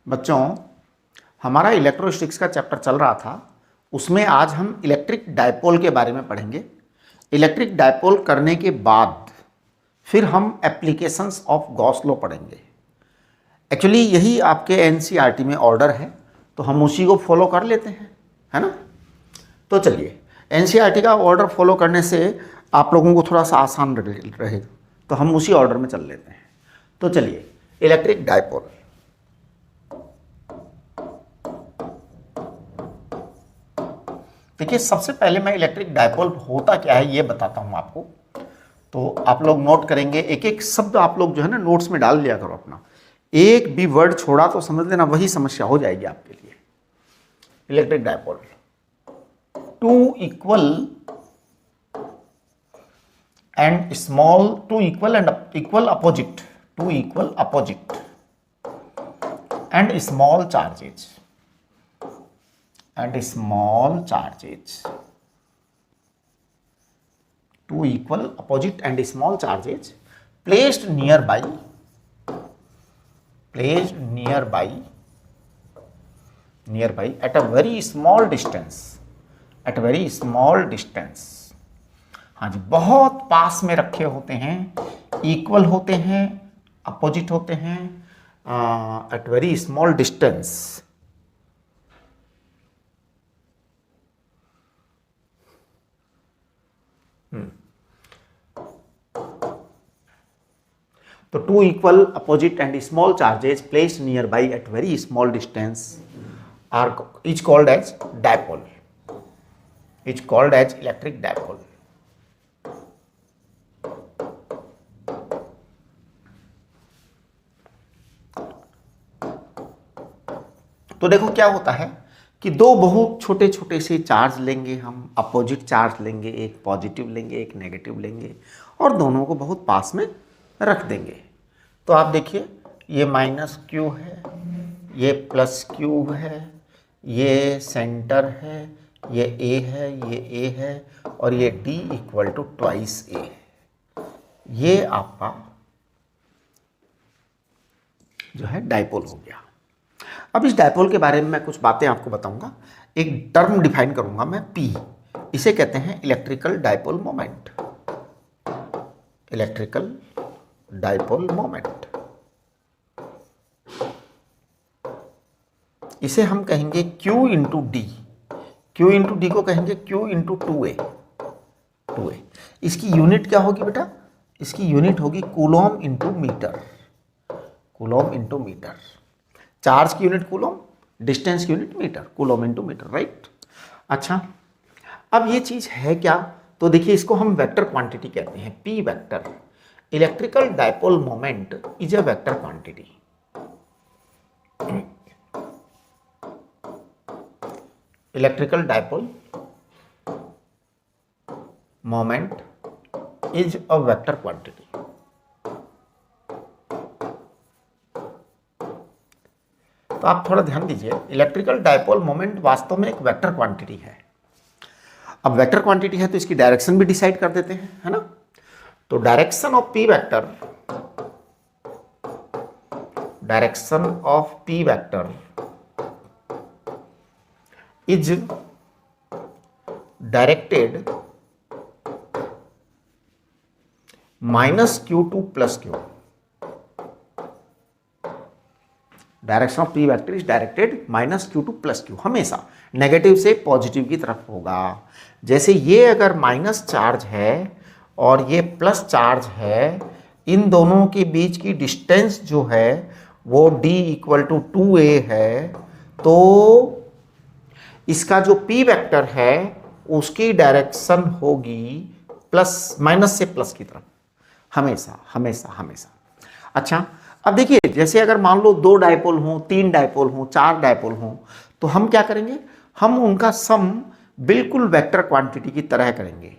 बच्चों, हमारा इलेक्ट्रोस्टैटिक्स का चैप्टर चल रहा था, उसमें आज हम इलेक्ट्रिक डायपोल के बारे में पढ़ेंगे। इलेक्ट्रिक डायपोल करने के बाद फिर हम एप्लीकेशंस ऑफ गॉस लॉ पढ़ेंगे। एक्चुअली यही आपके एनसीईआरटी में ऑर्डर है, तो हम उसी को फॉलो कर लेते हैं, है ना। तो चलिए, एनसीईआरटी का ऑर्डर फॉलो करने से आप लोगों को थोड़ा सा आसान रहेगा, तो हम उसी ऑर्डर में चल लेते हैं। तो चलिए, इलेक्ट्रिक डायपोल। देखिए, सबसे पहले मैं इलेक्ट्रिक डायपोल होता क्या है ये बताता हूं आपको। तो आप लोग नोट करेंगे, एक एक शब्द आप लोग जो है ना नोट्स में डाल लिया करो अपना। एक भी वर्ड छोड़ा तो समझ लेना वही समस्या हो जाएगी आपके लिए। Electric dipole, two equal and equal opposite, two equal opposite and small charges two equal opposite and small charges placed nearby at a very small distance, हाँ जी, बहुत पास में रखे होते हैं, इक्वल होते हैं, अपोजिट होते हैं, एट वेरी स्मॉल डिस्टेंस। तो two equal opposite and small charges placed nearby at very small distance is called as dipole, is called as electric dipole. तो देखो क्या होता है कि दो बहुत छोटे छोटे से चार्ज लेंगे हम, अपोजिट चार्ज लेंगे, एक पॉजिटिव लेंगे एक नेगेटिव लेंगे, और दोनों को बहुत पास में रख देंगे। तो आप देखिए, ये माइनस क्यू है, ये प्लस क्यू है, ये सेंटर है, ये ए है, ये ए है, और ये डी इक्वल टू ट्वाइस ए। ये आपका जो है डायपोल हो गया। अब इस डायपोल के बारे में मैं कुछ बातें आपको बताऊंगा। एक टर्म डिफाइन करूंगा मैं, पी। इसे कहते हैं electrical dipole moment, electrical dipole moment. इसे हम कहेंगे Q into D. Q into D को कहेंगे Q इंटू 2A। इसकी यूनिट क्या होगी बेटा? इसकी यूनिट होगी coulomb into metre, coulomb into metre. Charge की यूनिट कूलोम, डिस्टेंस की unit metre, coulomb into metre, right. अच्छा, अब ये चीज है क्या? तो देखिए, इसको हम वेक्टर क्वांटिटी कहते हैं, P vector. Electrical dipole moment is a vector quantity. Electrical dipole moment is a vector quantity. तो आप थोड़ा ध्यान दीजिए, इलेक्ट्रिकल डायपोल मोमेंट वास्तव में एक वेक्टर क्वांटिटी है। अब वेक्टर क्वांटिटी है तो इसकी डायरेक्शन भी डिसाइड कर देते हैं, है ना। तो direction of P vector, direction of P vector is directed minus Q to plus Q. Direction of P vector is directed minus Q to plus Q, हमेशा नेगेटिव से पॉजिटिव की तरफ होगा। जैसे ये अगर माइनस चार्ज है और ये प्लस चार्ज है, इन दोनों के बीच की डिस्टेंस जो है वो d इक्वल टू 2a है, तो इसका जो p वेक्टर है उसकी डायरेक्शन होगी प्लस, माइनस से प्लस की तरफ, हमेशा हमेशा हमेशा। अच्छा, अब देखिए, जैसे अगर मान लो 2 डायपोल हों, 3 डायपोल हों, 4 डायपोल हों, तो हम क्या करेंगे? हम उनका सम बिल्कुल वेक्टर क्वांटिटी की तरह करेंगे।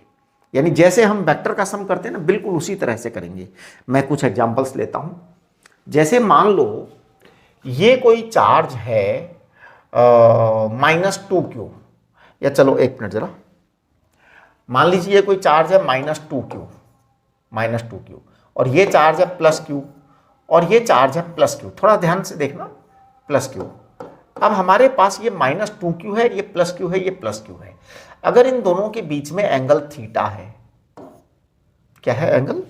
यानी जैसे हम वेक्टर का सम करते हैं ना, बिल्कुल उसी तरह से करेंगे। मैं कुछ एग्जांपल्स लेता हूं। जैसे मान लो ये कोई चार्ज है -2q, या चलो एक मिनट जरा, मान लीजिए ये कोई चार्ज है -2q, और ये चार्ज है +q, और ये चार्ज है +q। थोड़ा ध्यान से देखना, प्लस क्यू। अब हमारे पास ये -2q है, ये प्लस क्यू है, ये प्लस क्यू है। अगर इन दोनों के बीच में एंगल थीटा है, क्या है, एंगल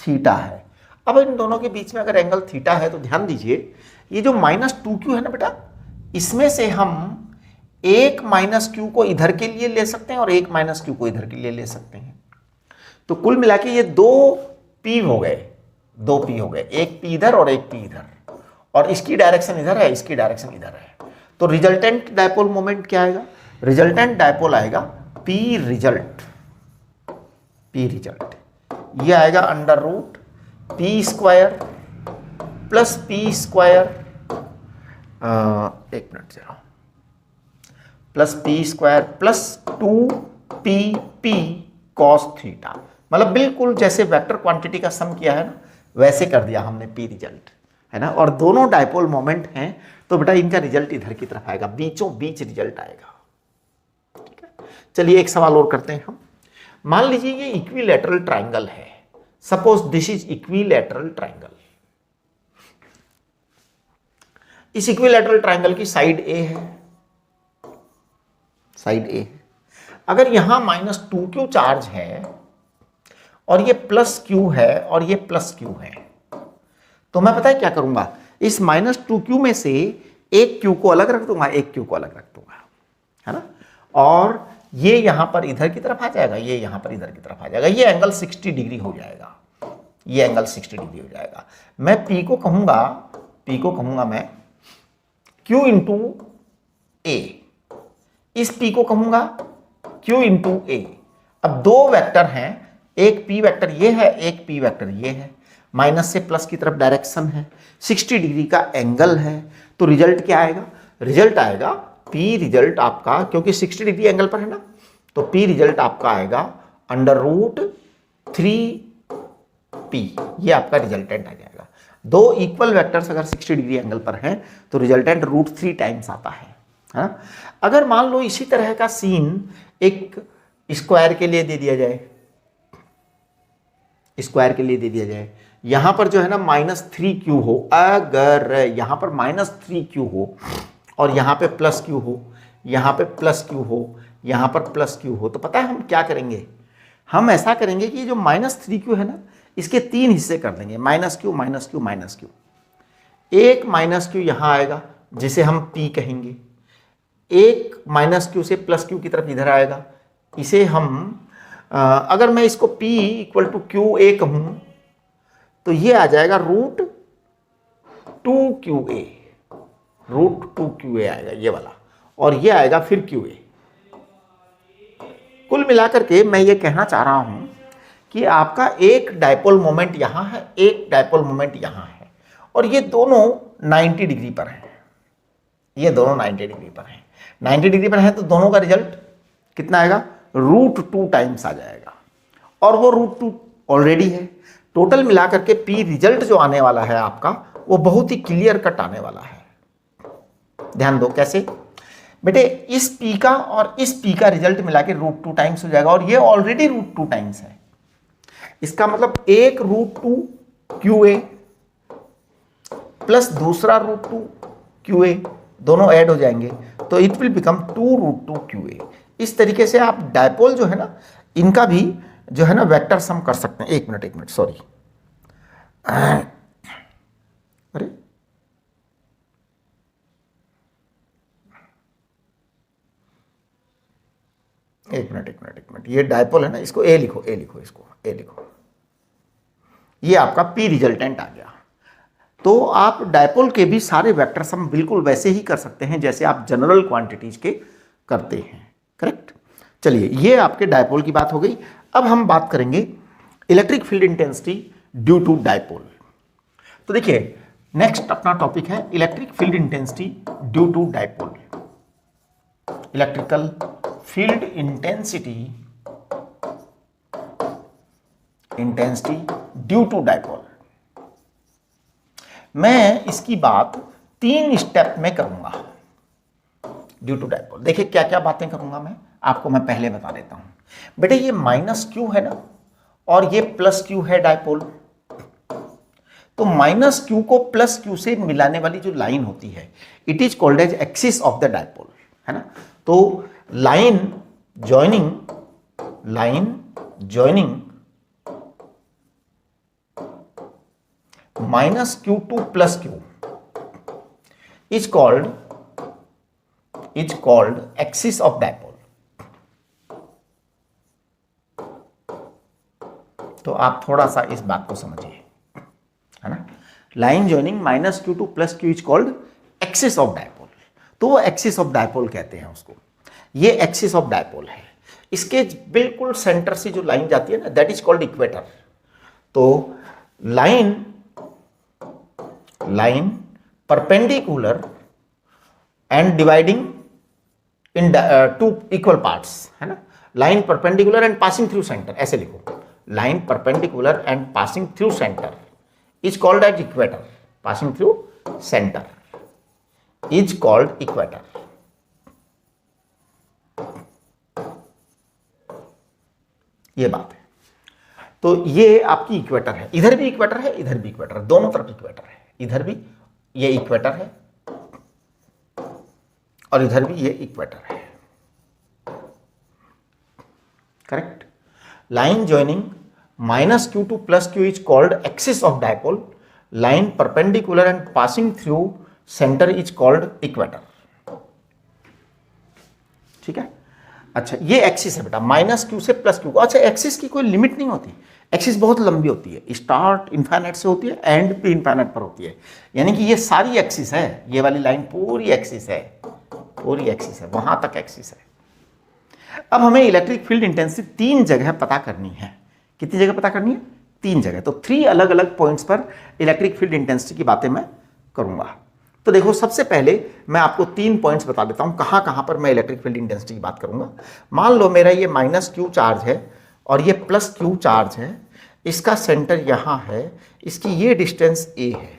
थीटा है। अब इन दोनों के बीच में अगर एंगल थीटा है तो ध्यान दीजिए, ये जो -2q है ना बेटा, इसमें से हम एक -q को इधर के लिए ले सकते हैं और एक -q को इधर के लिए ले सकते हैं। तो कुल मिला के ये 2p हो गए, 2p हो गए, एक p इधर और एक p इधर, और इसकी डायरेक्शन इधर है, इसकी डायरेक्शन इधर है। तो रिजल्टेंट डायपोल मोमेंट क्या आएगा? रिजल्टेंट डायपोल आएगा p रिजल्ट, p रिजल्ट ये आएगा √p² प्लस p², एक मिनट जरा, plus p² plus 2pp cos theta. मतलब बिल्कुल जैसे वेक्टर क्वांटिटी का सम किया है ना, वैसे कर दिया हमने p रिजल्ट, है ना। और दोनों डायपोल मोमेंट हैं तो बेटा इनका रिजल्ट इधर की तरफ आएगा, बीचों बीच रिजल्ट आएगा, ठीक है। चलिए एक सवाल और करते हैं हम। मान लीजिए ये इक्विलैटरल ट्राइंगल है, suppose this is equilateral triangle. इस इक्विलैटरल ट्राइंगल की साइड ए है, साइड ए है। अगर यहां -2q चार्ज है और ये +q है और ये +q है, तो मैं पता है क्या करूंगा, इस -2q में से एक q को अलग रख दूंगा, एक q को अलग रख दूंगा, है ना। और ये यहां पर इधर की तरफ आ जाएगा, ये यहां पर इधर की तरफ आ जाएगा, ये एंगल 60 डिग्री हो जाएगा, ये एंगल 60 डिग्री हो जाएगा। मैं p को कहूंगा मैं q इंटू a, इस p को कहूंगा q इंटू a। अब दो वेक्टर हैं, एक p वेक्टर ये है, एक p वेक्टर ये है, माइनस से प्लस की तरफ डायरेक्शन है, 60 डिग्री का एंगल है। तो रिजल्ट क्या आएगा? रिजल्ट आएगा p रिजल्ट आपका, क्योंकि 60 डिग्री एंगल पर है ना, तो p रिजल्ट आपका आएगा √3p, ये आपका रिजल्टेंट आ जाएगा। दो इक्वल वेक्टर्स अगर 60 डिग्री एंगल पर हैं तो रिजल्टेंट √3 टाइम्स आता है ना। अगर मान लो इसी तरह का सीन एक स्क्वायर के लिए दे दिया जाए, स्क्वायर के लिए दे दिया जाए, यहां पर जो है ना -3q हो, अगर यहां पर -3q हो और यहां पे +q हो, यहां पे +q हो, यहां पर +q हो, तो पता है हम क्या करेंगे? हम ऐसा करेंगे कि जो -3q है ना, इसके 3 हिस्से कर देंगे, -q -q -q। एक -q यहां आएगा जिसे हम p कहेंगे, एक -q से +q की तरफ इधर आएगा, इसे हम अगर मैं इसको p = QA कहूं तो ये आ जाएगा √2QA, √2QA आएगा ये वाला, और ये आएगा फिर QA। कुल मिलाकर के मैं ये कहना चाह रहा हूं कि आपका एक डायपोल मोमेंट यहां है, एक डायपोल मोमेंट यहां है, और ये दोनों 90 डिग्री पर हैं, ये दोनों 90 डिग्री पर हैं। 90 डिग्री पर है तो दोनों का रिजल्ट कितना आएगा? √2 टाइम्स आ जाएगा, और वो √2 ऑलरेडी है। टोटल मिलाकर के p रिजल्ट जो आने वाला है आपका, वो बहुत ही क्लियर कट आने वाला है। ध्यान दो कैसे बेटे, इस p का और इस p का रिजल्ट मिला के √2 टाइम्स हो जाएगा, और ये ऑलरेडी √2 टाइम्स है। इसका मतलब एक √2QA प्लस दूसरा √2QA, दोनों ऐड हो जाएंगे, तो इट विल बिकम 2√2QA। इस तरीके से आप डायपोल जो है ना, इनका भी जो है ना वेक्टर सम कर सकते हैं। एक मिनट सॉरी, अरे एक मिनट, ये डायपोल है ना, इसको ए लिखो, इसको ए लिखो, ये आपका p रिजल्टेंट आ गया। तो आप डायपोल के भी सारे वेक्टर सम बिल्कुल वैसे ही कर सकते हैं जैसे आप जनरल क्वांटिटीज के करते हैं, करेक्ट। चलिए ये आपके डायपोल की बात हो गई। अब हम बात करेंगे electric field intensity due to dipole. तो देखिए नेक्स्ट अपना टॉपिक है electric field intensity due to dipole. Electrical field intensity due to dipole. मैं इसकी बात 3 स्टेप में करूंगा ड्यू टू डायपोल। देखिए क्या क्या बातें करूंगा मैं आपको, मैं पहले बता देता हूं बेटे। ये -q है ना, और ये +q है डायपोल, तो माइनस क्यू को प्लस क्यू से मिलाने वाली जो लाइन होती है, it is called as axis of the dipole, है ना। तो line joining minus Q to plus Q is called axis of dipole. तो आप थोड़ा सा इस बात को समझिए, है ना। Line joining minus Q to plus Q is called axis of dipole. तो वो एक्सिस ऑफ डायपोल कहते हैं उसको। ये एक्सिस ऑफ डायपोल है। इसके बिल्कुल सेंटर से जो लाइन जाती है ना, दैट इज कॉल्ड इक्वेटर। तो line perpendicular and dividing in two equal parts, है ना। Line perpendicular and passing through centre, ऐसे लिखो। Line perpendicular and passing through centre is called as equator. Passing through centre is called equator. ये बात है। तो ये आपकी इक्वेटर है। इधर भी इक्वेटर है, इधर भी इक्वेटर है, दोनों तरफ इक्वेटर है। इधर भी ये इक्वेटर है और इधर भी ये इक्वेटर है। Correct. Line joining minus Q to plus Q is called axis of dipole. Line perpendicular and passing through centre is called equator. ठीक है। अच्छा, ये एक्सिस है बेटा, माइनस क्यू से प्लस क्यू। अच्छा, एक्सिस की कोई लिमिट नहीं होती। एक्सिस बहुत लंबी होती है, स्टार्ट इनफाइनाइट से होती है, एंड भी इनफाइनाइट पर होती है। यानी कि ये सारी एक्सिस है, ये वाली लाइन पूरी एक्सिस है, पूरी एक्सिस है, वहां तक एक्सिस है। अब हमें इलेक्ट्रिक फील्ड इंटेंसिटी 3 जगह पता करनी है। कितनी जगह पता करनी है? 3 जगह। तो 3 अलग अलग पॉइंट्स पर इलेक्ट्रिक फील्ड इंटेंसिटी की बातें मैं करूंगा। तो देखो, सबसे पहले मैं आपको 3 पॉइंट्स बता देता हूं कहां कहां पर मैं इलेक्ट्रिक फील्ड इंटेंसिटी की बात करूंगा। मान लो मेरा ये माइनस क्यू चार्ज है और ये प्लस क्यू चार्ज है। इसका सेंटर यहां है, इसकी ये डिस्टेंस ए है।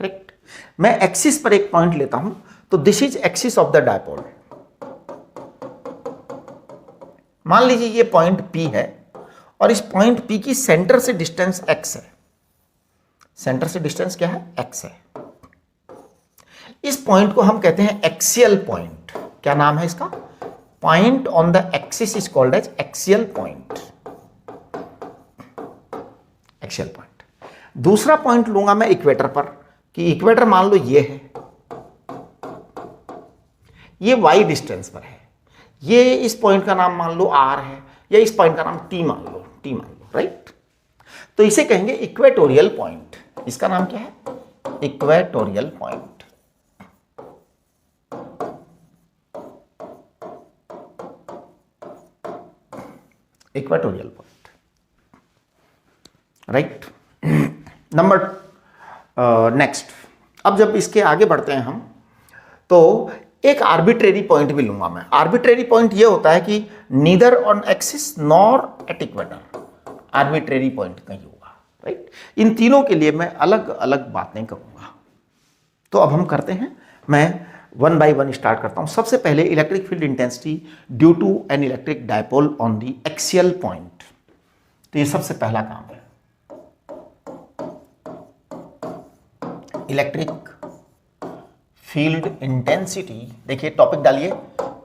करेक्ट। मैं एक्सिस पर एक पॉइंट लेता हूं, तो this is axis of the dipole. मान लीजिए ये पॉइंट P है और इस पॉइंट P की सेंटर से डिस्टेंस x है। सेंटर से डिस्टेंस क्या है? x है। इस पॉइंट को हम कहते हैं एक्सियल पॉइंट। क्या नाम है इसका? Point on the axis is called as axial point. Axial point. दूसरा पॉइंट लूंगा मैं इक्वेटर पर, कि इक्वेटर मान लो ये है, ये y डिस्टेंस पर है। ये इस पॉइंट का नाम मान लो r है, या इस पॉइंट का नाम t मान लो, राइट। तो इसे कहेंगे इक्वेटोरियल पॉइंट। इसका नाम क्या है? Equatorial point. Equatorial point, right. Number next, अब जब इसके आगे बढ़ते हैं हम, तो एक आर्बिट्रेरी पॉइंट भी लूंगा मैं। आर्बिट्रेरी पॉइंट ये होता है कि neither on axis nor at equator. Arbitrary point कहीं होगा, राइट। इन तीनों के लिए मैं अलग अलग बातें करूंगा। तो अब हम करते हैं, मैं 1 by 1 स्टार्ट करता हूं। सबसे पहले electric field intensity due to an electric dipole on the axial point. तो ये सबसे पहला काम है। इलेक्ट्रिक फील्ड इंटेंसिटी, देखिए टॉपिक डालिए,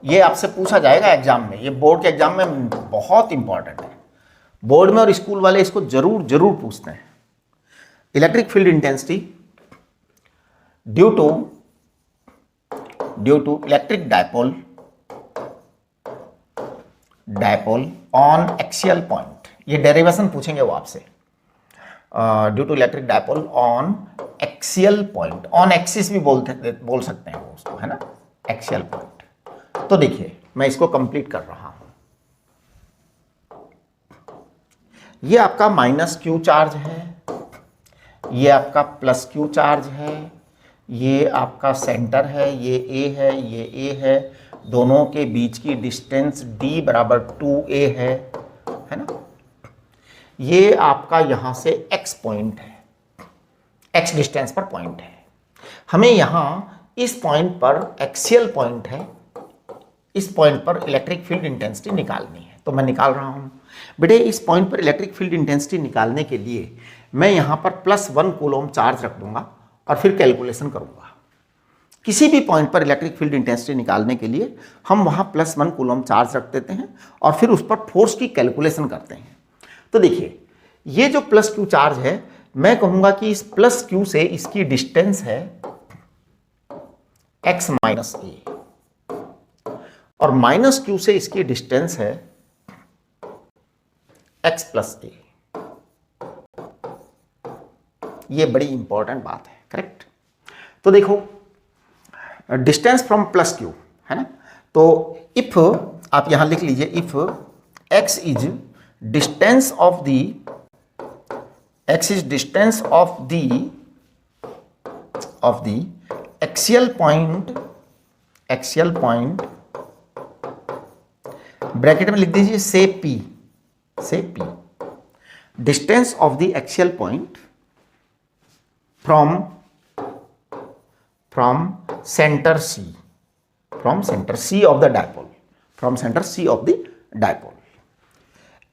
ये आपसे पूछा जाएगा एग्जाम में। ये बोर्ड के एग्जाम में बहुत इंपॉर्टेंट है। बोर्ड में और स्कूल वाले इसको जरूर जरूर पूछते हैं। Electric field intensity due to electric dipole on axial point. ये डेरिवेशन पूछेंगे वो आपसे। Due to electric dipole on axial point. On axis भी बोल सकते हैं वो उसको, है ना, एक्सियल पॉइंट। तो देखिए, मैं इसको कंप्लीट कर रहा हूं। ये आपका माइनस क्यू चार्ज है, ये आपका प्लस क्यू चार्ज है, ये आपका सेंटर है, ये ए है, ये ए है। दोनों के बीच की डिस्टेंस d बराबर 2a है ना। ये आपका यहां से x पॉइंट है, x डिस्टेंस पर पॉइंट है। हमें यहां इस पॉइंट पर एक्सियल पॉइंट है, इस पॉइंट पर इलेक्ट्रिक फील्ड इंटेंसिटी निकालनी है। तो मैं निकाल रहा हूं बेटे। इस पॉइंट पर इलेक्ट्रिक फील्ड इंटेंसिटी निकालने के लिए मैं यहाँ पर +1 कूलम चार्ज रख दूंगा और फिर कैलकुलेशन करूंगा। किसी भी पॉइंट पर इलेक्ट्रिक फील्ड इंटेंसिटी निकालने के लिए हम वहाँ +1 कूलम चार्ज रख देते हैं और फिर उस पर फोर्स की कैलकुलेशन करते हैं। तो देखिए, ये जो +q चार्ज है, मैं कहूँगा कि इस +q से इसकी डिस्टेंस है x माइनस ए, और -q से इसकी डिस्टेंस है x प्लस ए। ये बड़ी इंपॉर्टेंट बात है, करेक्ट। तो देखो, डिस्टेंस फ्रॉम +q है ना, तो इफ आप यहां लिख लीजिए, if x is distance of the axial point, bracket में लिख दीजिए से p, distance of the axial point from center C of the dipole,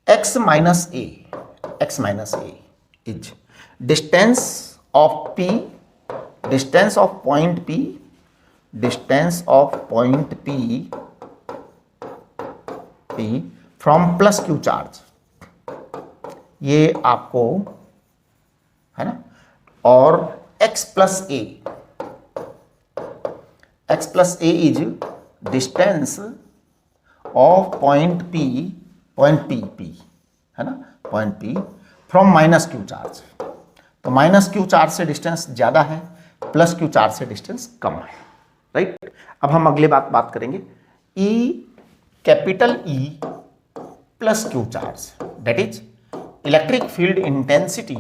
x minus a is distance of point P from +q charge, ये आपको है ना, और x plus a is distance of point P है ना, point P from -q charge. तो -q charge से distance ज्यादा है, +q चार्ज से डिस्टेंस कम है, राइट। अब हम अगले बात करेंगे, capital E plus q charge, that is electric field intensity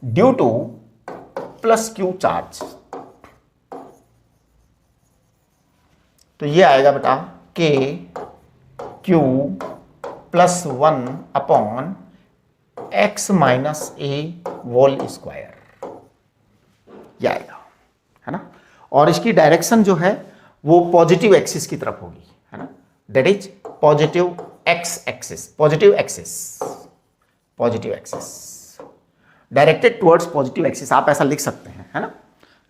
due to +q charge. तो ये आएगा बेटा KQ +1 upon x minus a whole square, ये आएगा, है ना। और इसकी डायरेक्शन जो है वो पॉजिटिव एक्सिस की तरफ होगी, है ना, that is positive axis, directed towards positive axis, आप ऐसा लिख सकते हैं, है ना,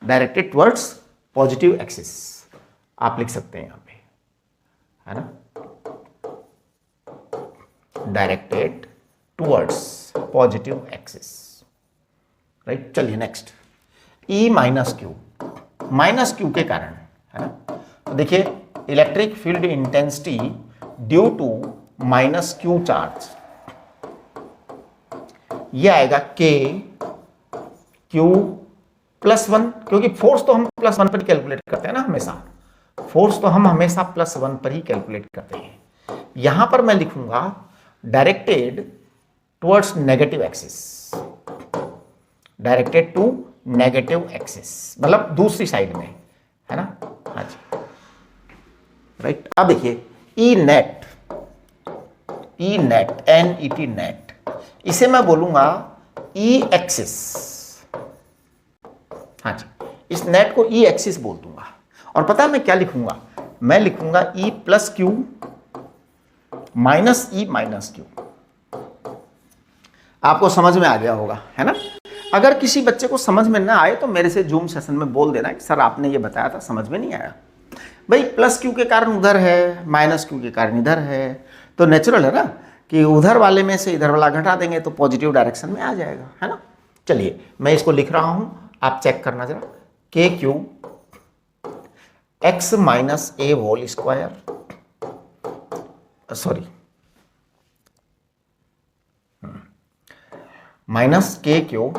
डायरेक्टेड टुवर्ड्स पॉजिटिव एक्सिस आप लिख सकते हैं यहाँ पे, है ना, directed towards positive axis, right. चलिए नेक्स्ट, E माइनस क्यू के कारण, है ना, तो देखिए electric field intensity due to -q charge, ये आएगा KQ +1, क्योंकि फोर्स तो हम +1 पर कैलकुलेट करते हैं ना, हमेशा फोर्स तो हम हमेशा +1 पर ही कैलकुलेट करते हैं। यहां पर मैं लिखूंगा directed towards negative axis, directed to negative axis, मतलब दूसरी साइड में, है ना, हाँ जी, राइट। अब देखिए E नेट नेट, इसे मैं बोलूंगा E एक्सिस, हाँ जी, इस नेट को E एक्सिस बोल दूंगा। और पता है मैं क्या लिखूंगा, मैं लिखूंगा E plus Q minus E minus Q. आपको समझ में आ गया होगा, है ना। अगर किसी बच्चे को समझ में ना आए तो मेरे से जूम सेशन में बोल देना कि सर आपने ये बताया था, समझ में नहीं आया। भाई +q के कारण उधर है, -q के कारण इधर है, तो नेचुरल है ना कि उधर वाले में से इधर वाला घटा देंगे तो पॉजिटिव डायरेक्शन में आ जाएगा, है ना। चलिए मैं इसको लिख रहा हूं, आप चेक करना जरा, KQ x minus a whole square, sorry minus KQ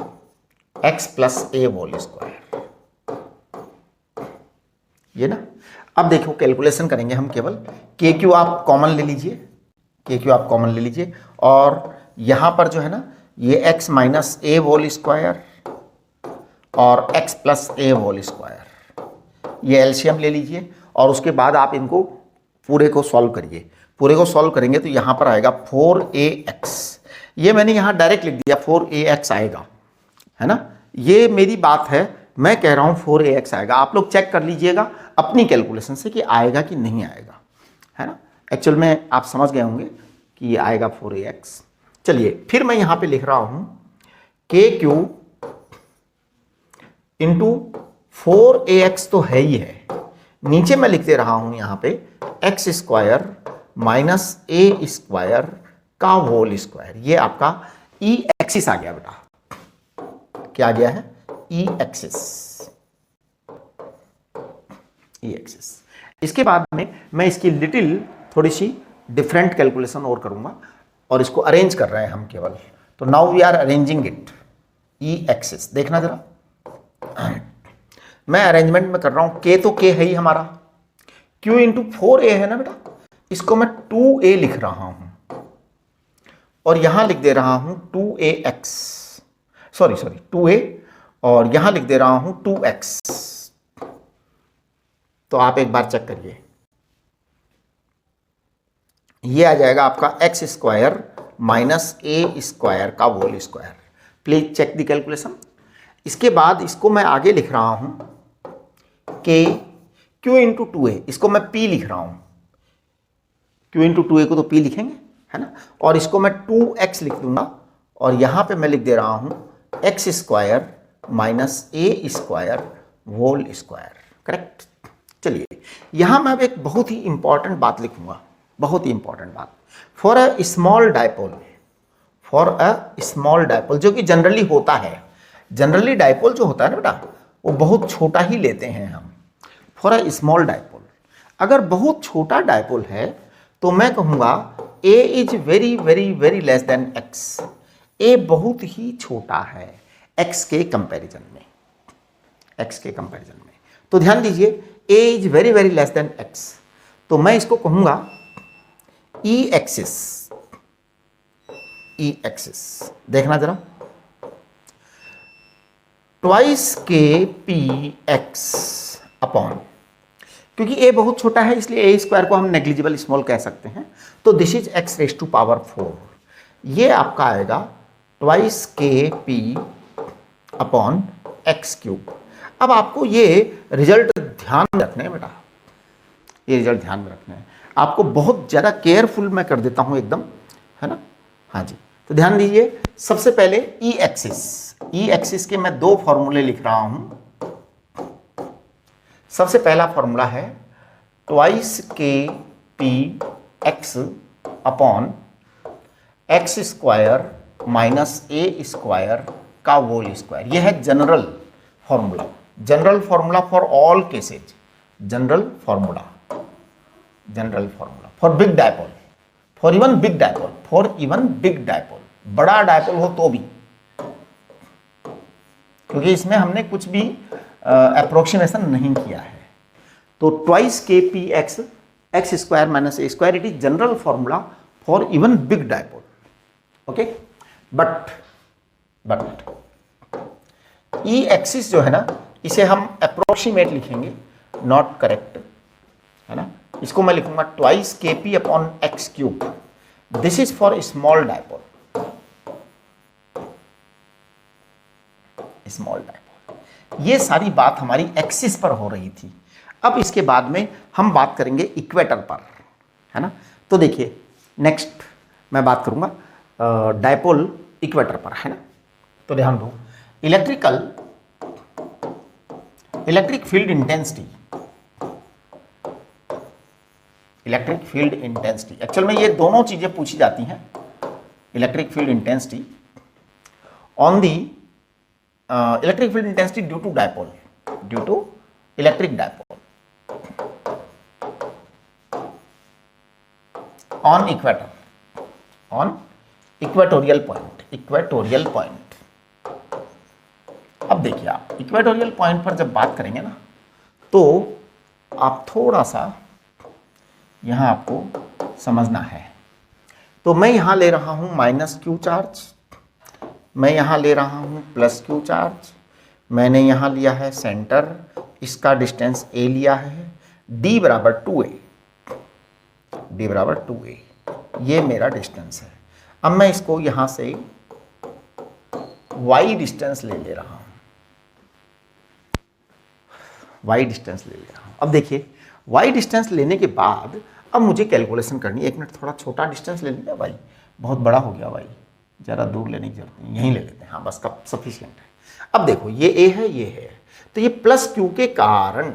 x plus a whole square, ये ना। अब देखो कैलकुलेशन करेंगे हम, केवल KQ आप कॉमन ले लीजिए, और यहां पर जो है ना ये x minus a whole square और x plus a whole square, ये एलसीएम ले लीजिए, और उसके बाद आप इनको पूरे को सॉल्व करिए। पूरे को सॉल्व करेंगे तो यहां पर आएगा 4ax, ये मैंने यहां डायरेक्ट लिख दिया 4ax आएगा, है ना। ये मेरी बात है, मैं कह रहा हूं 4ax आएगा, आप लोग चेक कर लीजिएगा अपनी कैलकुलेशन से कि आएगा कि नहीं आएगा, है ना। एक्चुअल में आप समझ गए होंगे कि ये आएगा 4ax। चलिए फिर मैं यहां पे लिख रहा हूं के क्यू इंटू 4ax तो है ही है, नीचे मैं लिख दे रहा हूं यहां पे एक्स स्क्वायर माइनस ए स्क्वायर का होल स्क्वायर। ये आपका ई एक्सिस आ गया बेटा, क्या आ गया है? E axis, E axis. इसके बाद में मैं इसकी लिटिल थोड़ी सी डिफरेंट कैलकुलेशन और करूंगा, और इसको अरेंज कर रहे हैं हम केवल। तो now we are arranging it, E axis. देखना जरा, मैं अरेंजमेंट में कर रहा हूं, के तो के है ही हमारा, q इंटू 4a है ना बेटा, इसको मैं 2a लिख रहा हूं और यहां लिख दे रहा हूं 2ax, सॉरी 2a, और यहां लिख दे रहा हूं 2x। तो आप एक बार चेक करिए, ये आ जाएगा आपका एक्स स्क्वायर माइनस ए स्क्वायर का whole square. Please check the calculation. इसके बाद इसको मैं आगे लिख रहा हूं के क्यू इंटू 2a, इसको मैं p लिख रहा हूं, q इंटू 2a को तो p लिखेंगे है ना, और इसको मैं 2x लिख दूंगा, और यहां पे मैं लिख दे रहा हूं एक्स स्क्वायर माइनस ए स्क्वायर होल स्क्वायर। करेक्ट। चलिए यहां मैं अब एक बहुत ही इंपॉर्टेंट बात लिखूंगा, बहुत ही इंपॉर्टेंट बात। For a small dipole, for a small dipole, जो कि जनरली होता है, जनरली डायपोल जो होता है ना बेटा, वो बहुत छोटा ही लेते हैं हम। फॉर अ स्मॉल डायपोल, अगर बहुत छोटा डायपोल है तो मैं कहूंगा a is very very very less then x, a बहुत ही छोटा है x के कंपैरिजन में, x के कंपैरिजन में। तो ध्यान दीजिए a is very very less then x, तो मैं इसको कहूंगा e एक्सिस, e एक्सिस। देखना जरा, twice K P X upon, क्योंकि a बहुत छोटा है इसलिए a स्क्वायर को हम नेग्लिजिबल स्मॉल कह सकते हैं, तो this is x raise to power 4। ये आपका आएगा twice K P upon x cube. अब आपको ये रिजल्ट ध्यान में रखने हैं बेटा, ये रिजल्ट ध्यान में रखने हैं आपको, बहुत ज़्यादा केयरफुल मैं कर देता हूँ एकदम, है ना। हाँ जी, तो ध्यान दीजिए, सबसे पहले ई एक्सिस, ई एक्सिस के मैं दो फॉर्मूले लिख रहा हूँ। सबसे पहला फॉर्मूला है twice K P X upon X square minus ए स्क्वायर का होल स्क्वायर। यह है general formula, general formula for all cases, general formula, general formula for big dipole, for even big dipole, for even big dipole, बड़ा dipole हो तो भी, क्योंकि इसमें हमने कुछ भी अप्रोक्सीमेशन नहीं किया है। तो twice K P x, x square minus A square, it is general formula for even big dipole. Okay, but E axis जो है ना, इसे हम अप्रोक्सीमेट लिखेंगे, नॉट करेक्ट, है ना। इसको मैं लिखूंगा twice K P upon x cube. This is for small dipole, small dipole. ये सारी बात हमारी एक्सिस पर हो रही थी। अब इसके बाद में हम बात करेंगे इक्वेटर पर, है ना। तो देखिए नेक्स्ट मैं बात करूंगा डायपोल इक्वेटर पर, है ना। तो ध्यान दो, electric field intensity, electric field intensity, actual में ये दोनों चीजें पूछी जाती हैं। Electric field intensity on the electric field intensity due to dipole, due to electric dipole on equator, on equatorial point, equatorial point. अब देखिए आप इक्वेटोरियल पॉइंट पर जब बात करेंगे ना, तो आप थोड़ा सा यहां आपको समझना है। तो मैं यहां ले रहा हूं माइनस क्यू चार्ज, मैं यहां ले रहा हूं प्लस क्यू चार्ज, मैंने यहां लिया है सेंटर, इसका डिस्टेंस a लिया है, d बराबर 2a, d बराबर 2a, ये मेरा डिस्टेंस है। अब मैं इसको यहां से y डिस्टेंस ले रहा हूं, y डिस्टेंस ले रहा हूं। अब देखिए y डिस्टेंस लेने के बाद अब मुझे कैलकुलेशन करनी है। एक मिनट, थोड़ा छोटा डिस्टेंस ले लेंगे, y बहुत बड़ा हो गया y, ज़रा दूर लेने की जरूरत नहीं, यहीं ले लेते हैं, हाँ बस कब सफिशियंट है। अब देखो ये ए है, ये है, तो ये प्लस क्यू के कारण,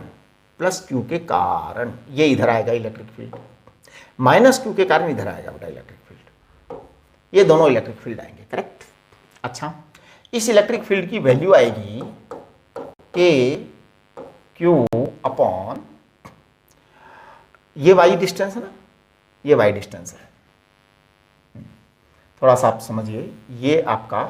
प्लस क्यू के कारण ये इधर आएगा इलेक्ट्रिक फील्ड, माइनस क्यू के कारण इधर आएगा बेटा इलेक्ट्रिक फील्ड, ये दोनों इलेक्ट्रिक फील्ड आएंगे, करेक्ट। अच्छा, इस इलेक्ट्रिक फील्ड की वैल्यू आएगी ए क्यू अपॉन, ये वाई डिस्टेंस है ना, ये वाई डिस्टेंस है, थोड़ा सा आप समझिए, ये आपका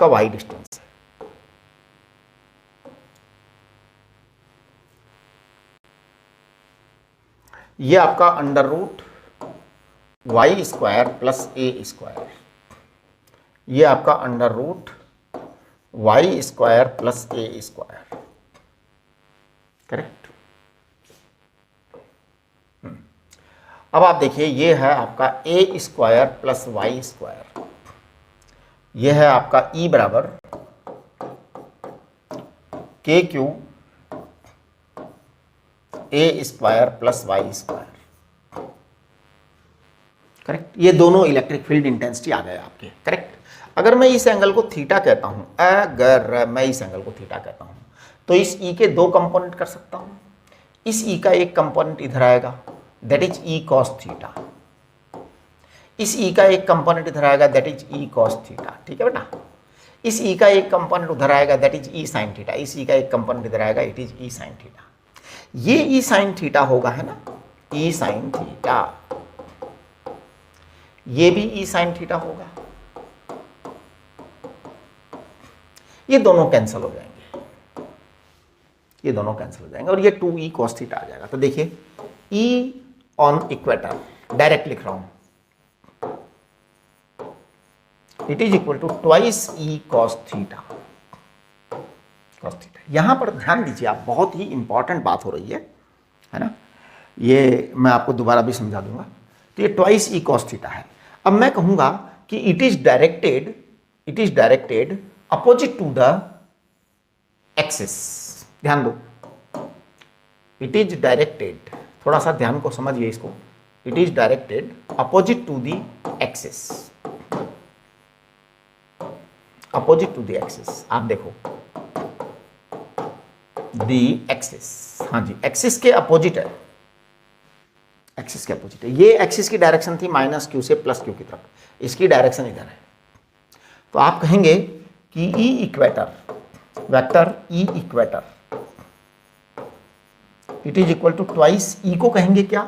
वाई डिस्टेंस है, ये आपका under root Y square plus A square, ये आपका under root Y square plus A square, correct. अब आप देखिए ये है आपका A square plus Y square, ये है आपका ई बराबर K Q A square plus Y square, correct. ये दोनों इलेक्ट्रिक फील्ड इंटेंसिटी आ गए आपके, करेक्ट। अगर मैं इस एंगल को थीटा कहता हूं, अगर मैं इस एंगल को थीटा कहता हूं, तो इस ई के दो कंपोनेंट कर सकता हूं। इस ई का एक कंपोनेंट इधर आएगा, that is E cos theta, इस ई का एक कंपोनेंट इधर आएगा, that is E cos theta, ठीक है बेटा। इस ई का एक कंपोनेंट उधर आएगा, that is E sine theta, इस ई का एक कंपोनेंट इधर आएगा, it is E sine theta. ये ई साइन थीटा होगा, है ना, ई साइन थीटा, ये भी ई साइन थीटा होगा, ये दोनों कैंसिल हो जाएंगे, ये दोनों कैंसिल हो जाएंगे, और ये 2e cos थीटा आ जाएगा। तो देखिए E ऑन इक्वेटर, डायरेक्ट लिख रहा हूं, it is equal to twice E cos theta, cos theta. यहां पर ध्यान दीजिए आप, बहुत ही इंपॉर्टेंट बात हो रही है ना, ये मैं आपको दोबारा भी समझा दूंगा। तो ये ट्वाइस E cos थीटा है। अब मैं कहूंगा कि it is directed opposite to the axis, ध्यान दो, इट इज डायरेक्टेड, थोड़ा सा ध्यान को समझिए इसको, it is directed opposite to the axis, opposite to the axis. आप देखो द एक्सिस, हाँ जी, एक्सिस के अपोजिट है, एक्सिस के अपोजिट है। ये एक्सिस की डायरेक्शन थी माइनस क्यू से प्लस क्यू की तरफ, इसकी डायरेक्शन इधर है। तो आप कहेंगे कि E equator, vector E equator, it is equal to twice, E को कहेंगे क्या,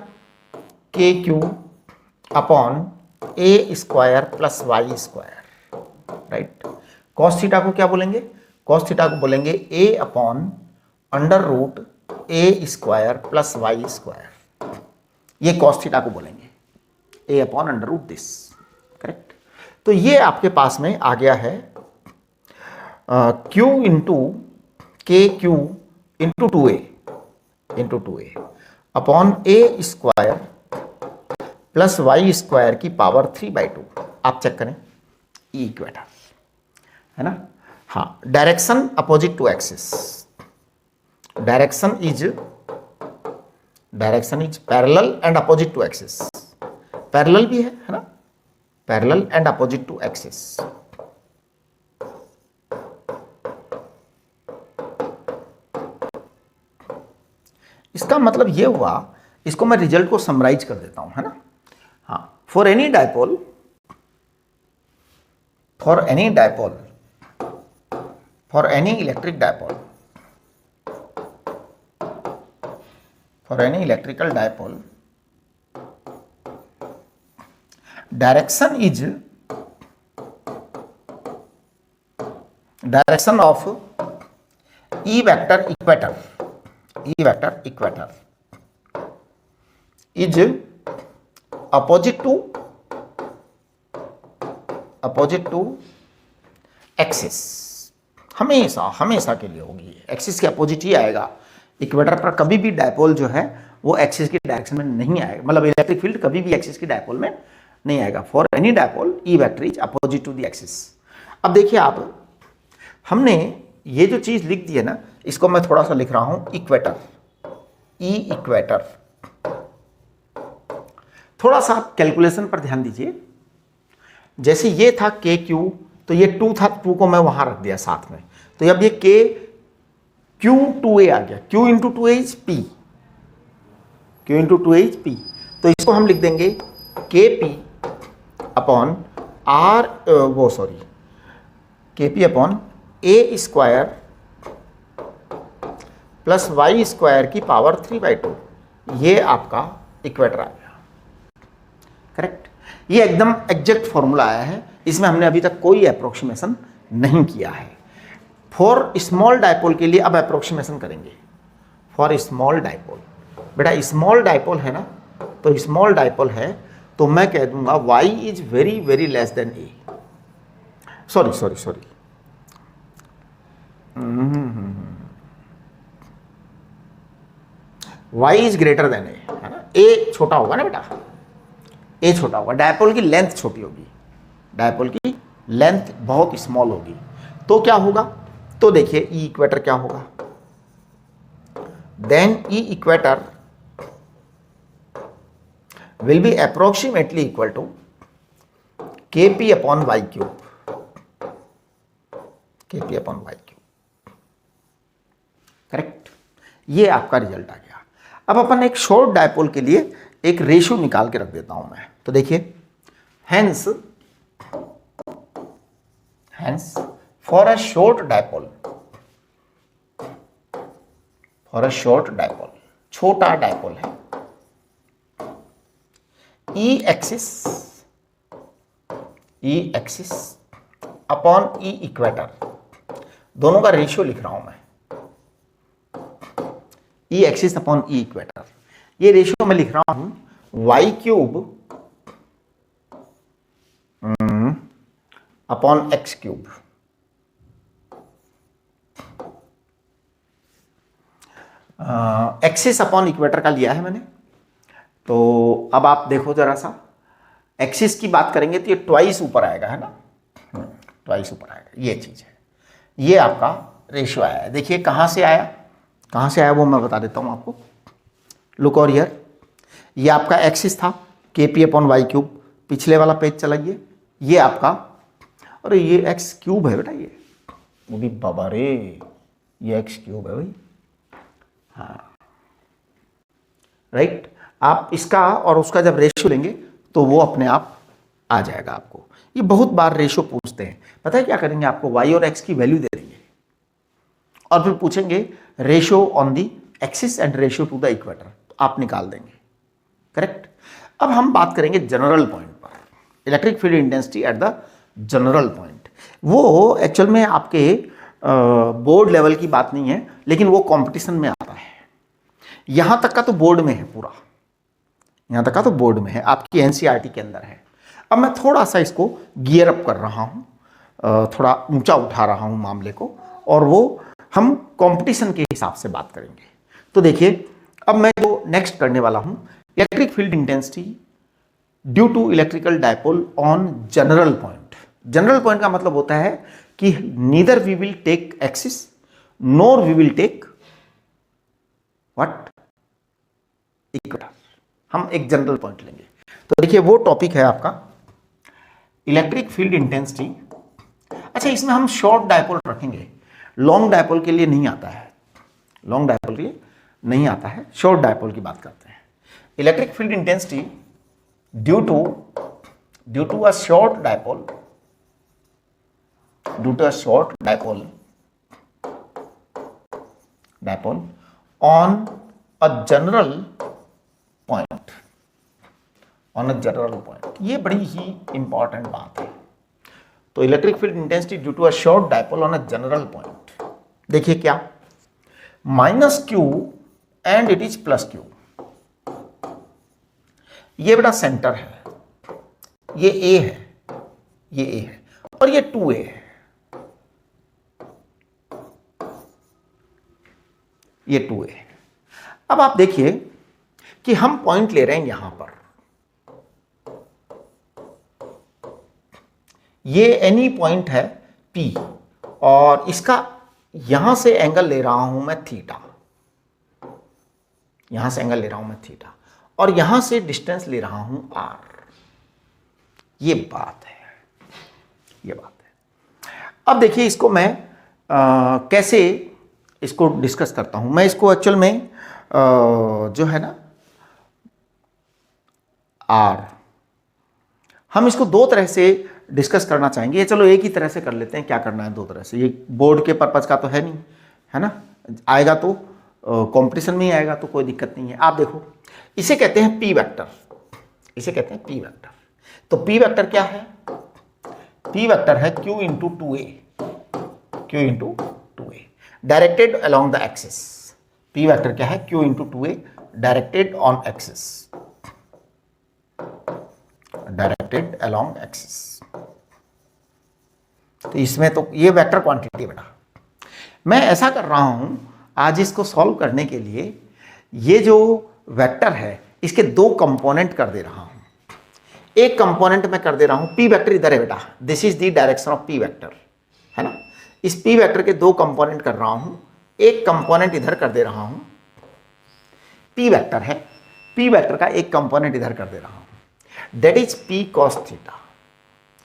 के क्यू अपॉन ए square plus Y square, right. Cos theta को क्या बोलेंगे, कॉस थीटा को बोलेंगे A upon under root A square plus Y square, ये cos theta को बोलेंगे, A upon under root this, correct. तो ये आपके पास में आ गया है Q into K Q into 2a upon ए स्क्वायर प्लस वाई स्क्वायर की पावर 3/2। आप चेक करें, ई इक्वेटर है ना, हाँ, direction opposite to axis, direction is parallel and opposite to axis, parallel भी है ना, parallel and opposite to axis. इसका मतलब ये हुआ, इसको मैं रिजल्ट को समराइज कर देता हूं, है ना, हाँ, for any dipole, for any electric dipole, for any electrical dipole, direction of E vector equator is opposite to axis, हमेशा के लिए होगी, एक्सिस के अपोजिट ही आएगा। इक्वेटर पर कभी भी डायपोल जो है वो एक्सिस की डायरेक्शन में नहीं आएगा, मतलब इलेक्ट्रिक फील्ड कभी भी एक्सिस की डायपोल में नहीं आएगा। For any dipole E vector is opposite to the axis. अब देखिए आप, हमने ये जो चीज लिख दी है ना, इसको मैं थोड़ा सा लिख रहा हूं, इक्वेटर, ई इक्वेटर, थोड़ा सा आप कैलकुलेशन पर ध्यान दीजिए। जैसे ये था के क्यू, तो ये 2 था, 2 को मैं वहां रख दिया साथ में, तो अब ये के क्यू 2a आ गया। Q into 2a is P, Q into 2a is P. तो इसको हम लिख देंगे के पी अपॉन आर, के पी अपॉन ए स्क्वायर प्लस वाई स्क्वायर की पावर 3/2। ये आपका इक्वेटर आ गया। करेक्ट। ये एकदम एग्जैक्ट फॉर्मूला आया है, इसमें हमने अभी तक कोई अप्रोक्सीमेशन नहीं किया है। फॉर स्मॉल डायपोल के लिए अब अप्रोक्सीमेशन करेंगे। फॉर स्मॉल डायपोल, बेटा स्मॉल डायपोल है ना, तो स्मॉल डायपोल है तो मैं कह दूंगा y is very very less than A, sorry y is greater than A, है ना। ए छोटा होगा ना बेटा, ए छोटा होगा, डायपोल की लेंथ छोटी होगी, डायपोल की लेंथ बहुत स्मॉल होगी, तो क्या होगा, तो देखिए ई इक्वेटर क्या होगा, then E equator will be approximately equal to kp upon y cube, kp upon y cube। Correct. ये आपका रिजल्ट आ गया। अब अपन एक शॉर्ट डायपोल के लिए एक रेशियो निकाल के रख देता हूं मैं, तो देखिए hence for a short dipole, छोटा डायपोल है, E axis upon E equator, दोनों का रेशियो लिख रहा हूं मैं, E axis upon E equator. ये रेशियो मैं लिख रहा हूं y cube upon x cube. Axis upon equator का लिया है मैंने। तो अब आप देखो जरा सा, एक्सिस की बात करेंगे तो ये ट्वाइस ऊपर आएगा, है ना, ट्वाइस ऊपर आएगा, ये चीज है। ये आपका रेशियो आया है। देखिए कहां से आया वो मैं बता देता हूं आपको। लुक और हियर, ये आपका एक्सिस था के पी अपॉन वाई क्यूब। पिछले वाला पेज चलाइए, ये आपका, अरे ये एक्स क्यूब है बेटा, ये वो भी बाबा रे, ये एक्स क्यूब है भाई, हाँ राइट। आप इसका और उसका जब रेशियो लेंगे तो वो अपने आप आ जाएगा आपको। ये बहुत बार रेशियो पूछते हैं, पता है क्या करेंगे, आपको y और x की वैल्यू दे देंगे और फिर पूछेंगे ratio on the axis and ratio two the equator, तो आप निकाल देंगे। करेक्ट। अब हम बात करेंगे जनरल पॉइंट पर, electric field intensity at the general point. वो एक्चुअल में आपके बोर्ड लेवल की बात नहीं है, लेकिन वो कंपटीशन में आता है। यहां तक का तो बोर्ड में है, पूरा यहां तक का तो बोर्ड में है, आपकी एनसीईआरटी के अंदर है। अब मैं थोड़ा सा इसको गियर अप कर रहा हूं, थोड़ा ऊंचा उठा रहा हूं मामले को, और वो हम कंपटीशन के हिसाब से बात करेंगे। तो देखिए अब मैं जो नेक्स्ट करने वाला हूं, electric field intensity due to electrical dipole on general point. General point का मतलब होता है कि neither we will take axis nor we will take what, equator. हम एक जनरल पॉइंट लेंगे। तो देखिए वो टॉपिक है आपका इलेक्ट्रिक फील्ड इंटेंसिटी। अच्छा, इसमें हम शॉर्ट डायपोल रखेंगे, लॉन्ग डायपोल के लिए नहीं आता है, लॉन्ग डायपोल के लिए नहीं आता है, शॉर्ट डायपोल की बात करते हैं। Electric field intensity due to a short dipole, on a general point, ये बड़ी ही इंपॉर्टेंट बात है। तो electric field intensity due to a short dipole on a general point, देखिए क्या, minus q and it is plus q. ये बेटा centre है, ये ए है, ये ए है, और ये 2a है, ये 2a है। अब आप देखिए कि हम पॉइंट ले रहे हैं यहां पर, ये एनी पॉइंट है P, और इसका यहां से एंगल ले रहा हूं मैं थीटा, यहां से एंगल ले रहा हूं मैं थीटा, और यहां से डिस्टेंस ले रहा हूं r। ये बात है, ये बात है। अब देखिए इसको मैं कैसे इसको डिस्कस करता हूं। मैं इसको एक्चुअल में जो है ना r, हम इसको दो तरह से डिस्कस करना चाहेंगे। चलो एक ही तरह से कर लेते हैं, क्या करना है दो तरह से, ये बोर्ड के पर्पज का तो है नहीं, है ना, आएगा तो कंपटीशन में ही आएगा तो कोई दिक्कत नहीं है। आप देखो इसे कहते हैं p वेक्टर, इसे कहते हैं p वेक्टर। तो p वेक्टर क्या है? p वेक्टर है q into 2a, q into 2a directed along the axis. p vector क्या है? q into 2a directed on axis, directed along axis. तो इसमें तो ये वेक्टर क्वांटिटी बेटा, मैं ऐसा कर रहा हूं आज इसको सॉल्व करने के लिए, ये जो वेक्टर है इसके दो कंपोनेंट कर दे रहा हूं। एक कंपोनेंट में कर दे रहा हूं, p वेक्टर इधर है बेटा, this is the direction of p vector, है ना। इस p वेक्टर के दो कंपोनेंट कर रहा हूं, एक कंपोनेंट इधर कर दे रहा हूं, p वेक्टर है, p वेक्टर का एक कंपोनेंट इधर कर दे रहा हूं, that is p cos theta.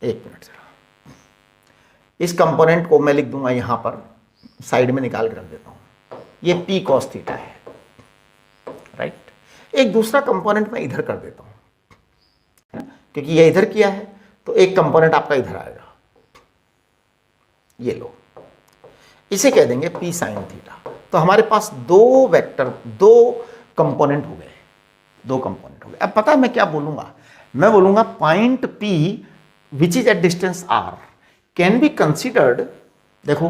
एक मिनट जरा, इस कंपोनेंट को मैं लिख दूंगा यहां पर, साइड में निकाल कर रख देता हूं, ये p cos थीटा है, राइट। एक दूसरा कंपोनेंट मैं इधर कर देता हूं, क्योंकि ये इधर किया है तो एक कंपोनेंट आपका इधर आएगा, ये लो, इसे कह देंगे p sin थीटा। तो हमारे पास दो वेक्टर, दो कंपोनेंट हो गए, दो कंपोनेंट हो गए। अब पता है मैं क्या बोलूंगा? मैं बोलूंगा point p which is at distance r can be considered, देखो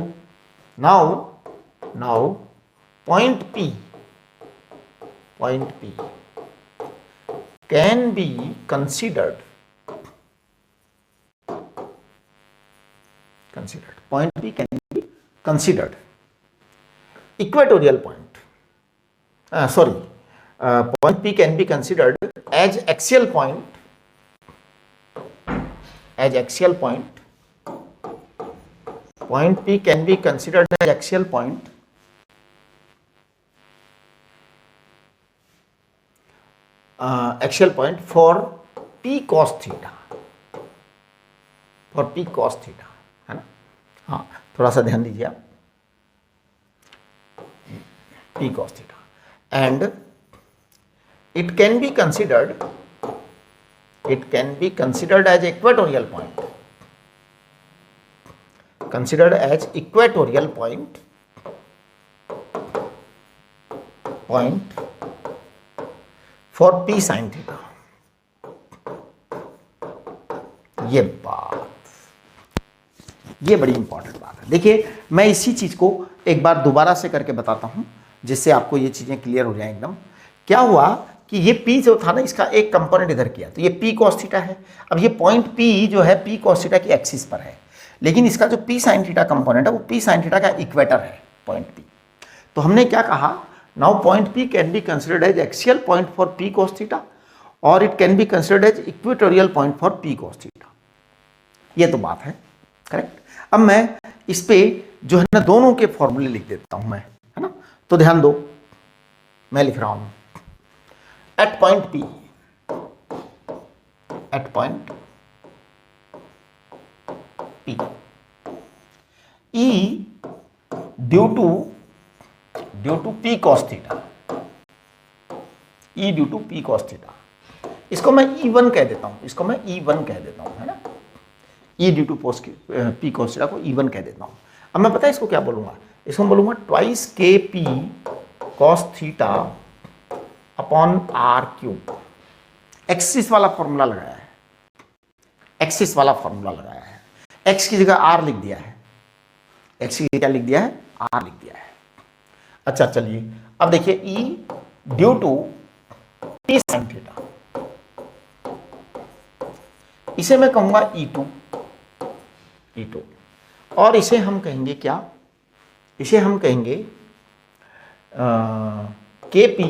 now point p can be considered, point P can be considered equatorial point, point P can be considered as axial point, point P can be considered as axial point for P cos theta, है ना। हाँ, थोड़ा सा ध्यान दीजिए आप, p cos theta, and it can be considered as equatorial point for p sin theta. ये बड़ी इंपॉर्टेंट बात है। देखिए मैं इसी चीज को एक बार दोबारा से करके बताता हूं, जिससे आपको ये चीजें क्लियर हो जाए एकदम। क्या हुआ कि ये p जो था ना, इसका एक कंपोनेंट इधर किया, तो ये p cos थीटा है। अब ये पॉइंट p जो है p cos थीटा की एक्सिस पर है, लेकिन इसका जो p sin थीटा कंपोनेंट है वो p sin थीटा का इक्वेटर है पॉइंट p। तो हमने क्या कहा, now point p can be considered as axial point for p cos theta, और it can be considered as equatorial point for p cos theta. ये तो बात है, करेक्ट। अब मैं इस पे जो है ना दोनों के फॉर्मूले लिख देता हूं मैं, है ना। तो ध्यान दो, मैं लिख रहा हूं at point P, E due to P cos theta, E due to P cos theta, इसको मैं E1 कह देता हूं, है ना। E due to P cos theta को E1 कह देता हूं। अब मैं पता है इसको क्या बोलूंगा, इसको बोलूंगा twice KP cos theta upon R cube. Axis वाला फॉर्मूला लगाया है, x की जगह R लिख दिया है, x की क्या लिख दिया है, R लिख दिया है। अच्छा चलिए अब देखिए E due to P sin theta, इसे मैं कहूंगा E2, और इसे हम कहेंगे क्या, इसे हम कहेंगे KP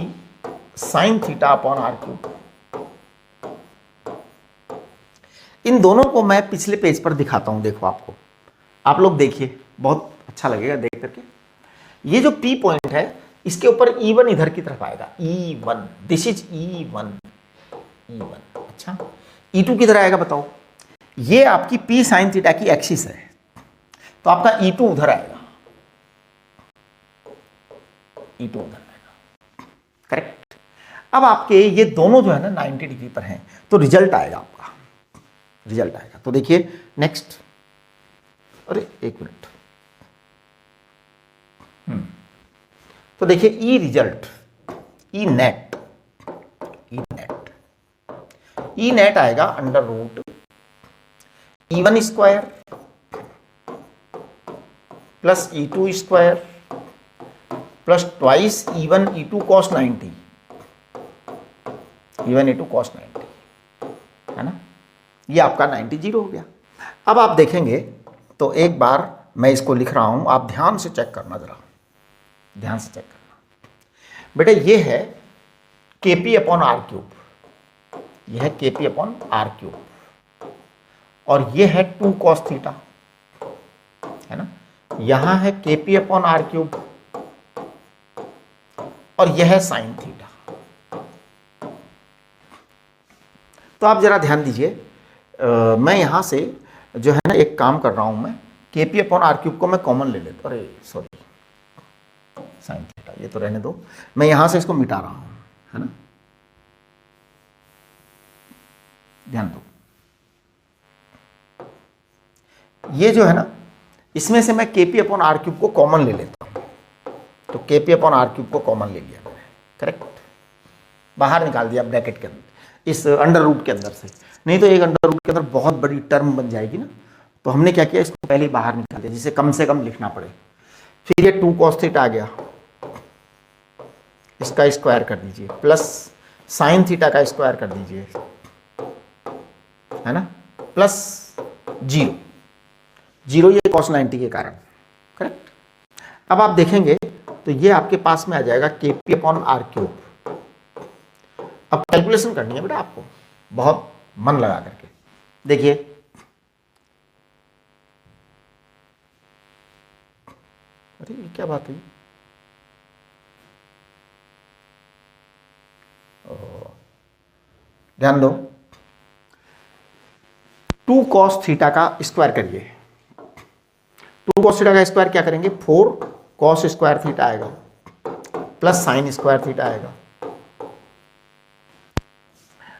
sin theta upon R cube. इन दोनों को मैं पिछले पेज पर दिखाता हूं, देखो आपको, आप लोग देखिए, बहुत अच्छा लगेगा देख करके। ये जो P पॉइंट है इसके ऊपर E1 इधर की तरफ आएगा, E1, this is E1, E1। अच्छा, E2 किधर आएगा बताओ? ये आपकी P sin थीटा की एक्सिस है, तो आपका E2 उधर आएगा, E2 उधर आएगा, करेक्ट। अब आपके ये दोनों जो है ना 90 डिग्री पर हैं, तो रिजल्ट आएगा आपका, रिजल्ट आएगा। तो देखिए नेक्स्ट, अरे एक मिनट, तो देखिए E result, E net, E net आएगा under root E1 square plus E2 square plus twice E1 E2 cos 90, E1 E2 cos 90, है ना। ये आपका 90 जीरो हो गया। अब आप देखेंगे तो एक बार मैं इसको लिख रहा हूं, आप ध्यान से चेक करना, जरा ध्यान से चेक करना बेटा। ये है KP अपॉन आर क्यूब, यह है KP अपॉन आर क्यूब, और ये है 2 कॉस थीटा, है ना। यहां है KP अपॉन आर क्यूब, और यह है साइन थीटा। तो आप जरा ध्यान दीजिए, मैं यहां से जो है ना एक काम कर रहा हूं, मैं KP अपॉन आर क्यूब को मैं कॉमन ले लेता हूं, अरे सॉरी साइन थीटा, ये तो रहने दो, मैं यहां से इसको मिटा रहा हूं, है ना, ध्यान दो। ये जो है ना, इसमें से मैं KP अपॉन आर क्यूब को कॉमन ले लेता हूं, तो KP अपॉन आर क्यूब को कॉमन ले लिया मैंने, करेक्ट, बाहर निकाल दिया ब्रैकेट के अंदर, इस अंडर रूट के अंदर से, नहीं तो एक अंडर रूट के अंदर बहुत बड़ी टर्म बन जाएगी ना, तो हमने क्या किया, इसको पहले ही बाहर निकाल दिया जिसे कम से कम लिखना पड़े। फिर ये 2 कॉस थीटा आ गया, इसका स्क्वायर कर दीजिए, प्लस साइन थीटा का स्क्वायर कर दीजिए, है ना, प्लस 0, 0 ये कॉस 90 के कारण, करेक्ट। अब आप देखेंगे तो ये आपके पास में आ जाएगा KP अपॉन आर क्यूब। अब कैलकुलेशन करनी है बेटा आपको, बहुत मन लगा करके देखिए, अरे ये क्या बात हुई, ध्यान दो, 2 कॉस थीटा का स्क्वायर करिए, 2 कॉस थीटा का स्क्वायर क्या करेंगे, 4 कॉस स्क्वायर थीटा आएगा, प्लस साइन स्क्वायर थीटा आएगा।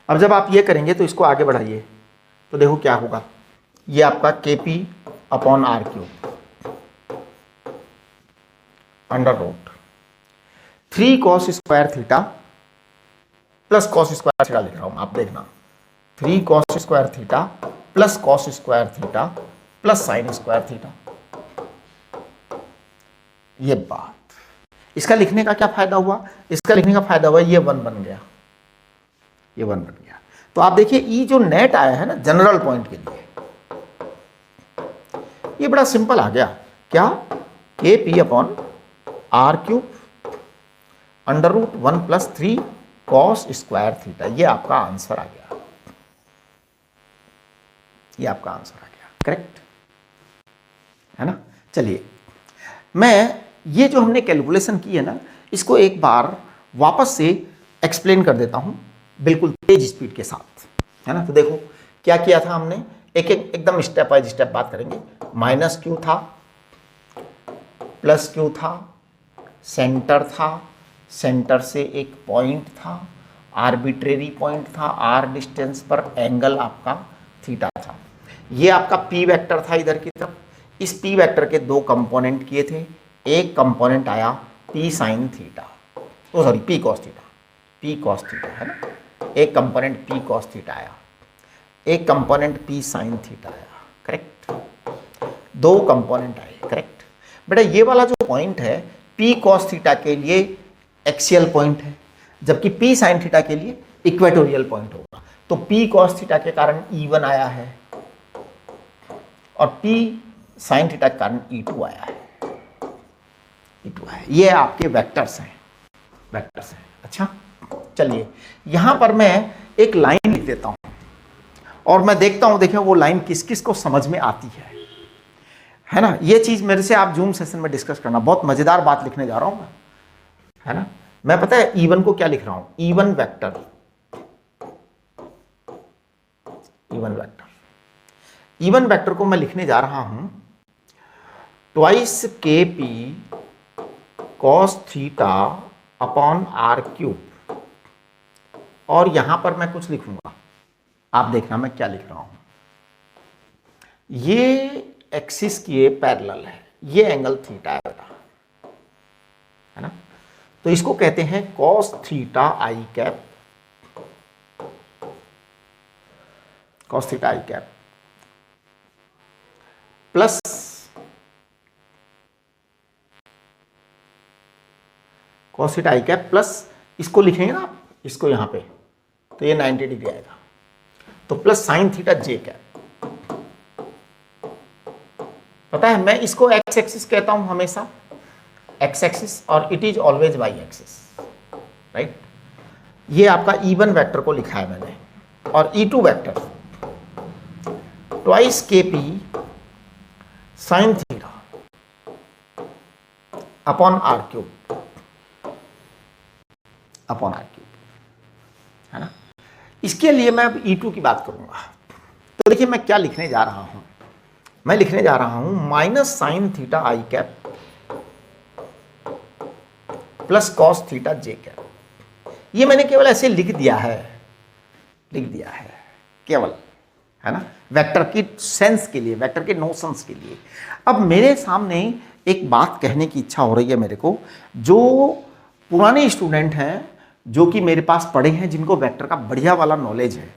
अब जब आप ये करेंगे तो इसको आगे बढ़ाइए, तो देखो क्या होगा, ये आपका KP upon r cube under root 3 cos square theta plus cos square theta लिख रहा हूं, आप देखना, 3 cos square theta plus cos square theta plus sine square theta. ये बात, इसका लिखने का क्या फायदा हुआ, इसका लिखने का फायदा हुआ ये 1 बन गया, ये 1 बन गया। तो आप देखिए ई जो नेट आया है ना जनरल पॉइंट के लिए, ये बड़ा सिंपल आ गया, क्या, KP upon r cube under root 1 plus 3 cos square theta. ये आपका आंसर आ गया, ये आपका आंसर आ गया, करेक्ट है ना। चलिए मैं ये जो हमने कैलकुलेशन की है ना, इसको एक बार वापस से एक्सप्लेन कर देता हूं बिल्कुल तेज स्पीड के साथ, है ना। तो देखो क्या किया था हमने, एकदम स्टेप बाय स्टेप बात करेंगे। माइनस क्यू था, प्लस क्यू था, सेंटर था, सेंटर से एक पॉइंट था, आर्बिट्रेरी पॉइंट था, आर डिस्टेंस पर एंगल आपका थीटा था। ये आपका पी वेक्टर था इधर की तरफ। इस पी वेक्टर के 2 कंपोनेंट किए थे, एक कंपोनेंट आया P sine theta, oh sorry P cos theta, P cos theta है ना, एक कंपोनेंट पी कॉस थीटा आया, एक कंपोनेंट पी साइन थीटा आया, करेक्ट, 2 कंपोनेंट आए, करेक्ट। बेटा ये वाला जो पॉइंट है पी कॉस थीटा के लिए एक्सियल पॉइंट है, जबकि पी साइन थीटा के लिए इक्वेटोरियल पॉइंट होगा। तो पी कॉस थीटा के कारण E1 आया है और पी साइन थीटा के कारण E2 आया है, E2 आया है। ये आपके वेक्टर्स हैं, वेक्टर्स हैं। अच्छा चलिए यहां पर मैं एक लाइन लिख देता हूं और मैं देखता हूं, देखिए वो लाइन किस किस को समझ में आती है ना। ये चीज मेरे से आप जूम सेशन में डिस्कस करना, बहुत मजेदार बात लिखने जा रहा हूं मैं, है ना। मैं पता है E1 को क्या लिख रहा हूं, E1 vector, E1 vector, E1 vector को मैं लिखने जा रहा हूं twice KP cos theta upon R3, और यहां पर मैं कुछ लिखूंगा, आप देखना मैं क्या लिख रहा हूं। ये एक्सिस के पैरेलल है, ये एंगल थीटा है बेटा, है ना। तो इसको कहते हैं cos थीटा आई कैप, cos थीटा आई कैप प्लस cos थीटा आई कैप प्लस, इसको लिखेंगे ना आप, इसको यहां पे, तो ये 90 डिग्री आएगा, तो plus sine theta j cap. पता है मैं इसको एक्स एक्सिस कहता हूं हमेशा, एक्स एक्सिस, और it is always y axis, right. ये आपका E1 वेक्टर को लिखा है मैंने, और E2 vector twice KP sine theta upon R3, upon R3, है ना। इसके लिए मैं अब E2 की बात करूंगा, तो देखिए मैं क्या लिखने जा रहा हूं, मैं लिखने जा रहा हूं माइनस साइन थीटा आई cap plus cos theta j cap. ये मैंने केवल ऐसे लिख दिया है, लिख दिया है केवल, है ना, वेक्टर की सेंस के लिए, वेक्टर के नोशंस के लिए। अब मेरे सामने एक बात कहने की इच्छा हो रही है मेरे को, जो पुराने स्टूडेंट हैं जो कि मेरे पास पढ़े हैं, जिनको वेक्टर का बढ़िया वाला नॉलेज है,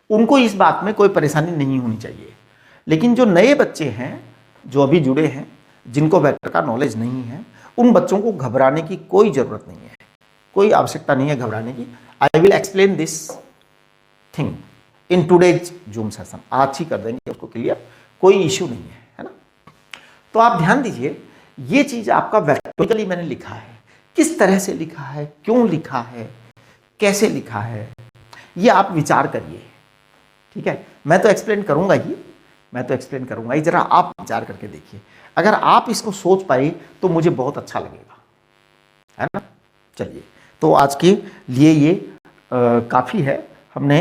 उनको इस बात में कोई परेशानी नहीं होनी चाहिए। लेकिन जो नए बच्चे हैं जो अभी जुड़े हैं, जिनको वेक्टर का नॉलेज नहीं है, उन बच्चों को घबराने की कोई ज़रूरत नहीं है, कोई आवश्यकता नहीं है घबराने की। I will explain this thing in today's zoom session, आज ही कर देंगे उसको क्लियर, कोई इश्यू नहीं है ना। तो आप ध्यान दीजिए, ये चीज़ आपका वेक्टोरिकली मैंने लिखा है, किस तरह से लिखा है, क्यों लिखा है, कैसे लिखा है, ये आप विचार करिए, ठीक है। मैं तो एक्सप्लेन करूंगा ही, मैं तो एक्सप्लेन करूंगा ही, जरा आप विचार करके देखिए। अगर आप इसको सोच पाए तो मुझे बहुत अच्छा लगेगा, है ना। चलिए, तो आज के लिए ये काफ़ी है, हमने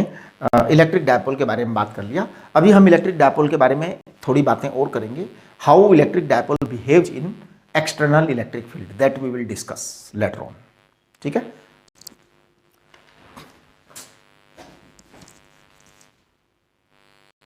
इलेक्ट्रिक डायपोल के बारे में बात कर लिया। अभी हम इलेक्ट्रिक डायपोल के बारे में थोड़ी बातें और करेंगे, how electric dipole behaves in external electric field, that we will discuss later on, ठीक है।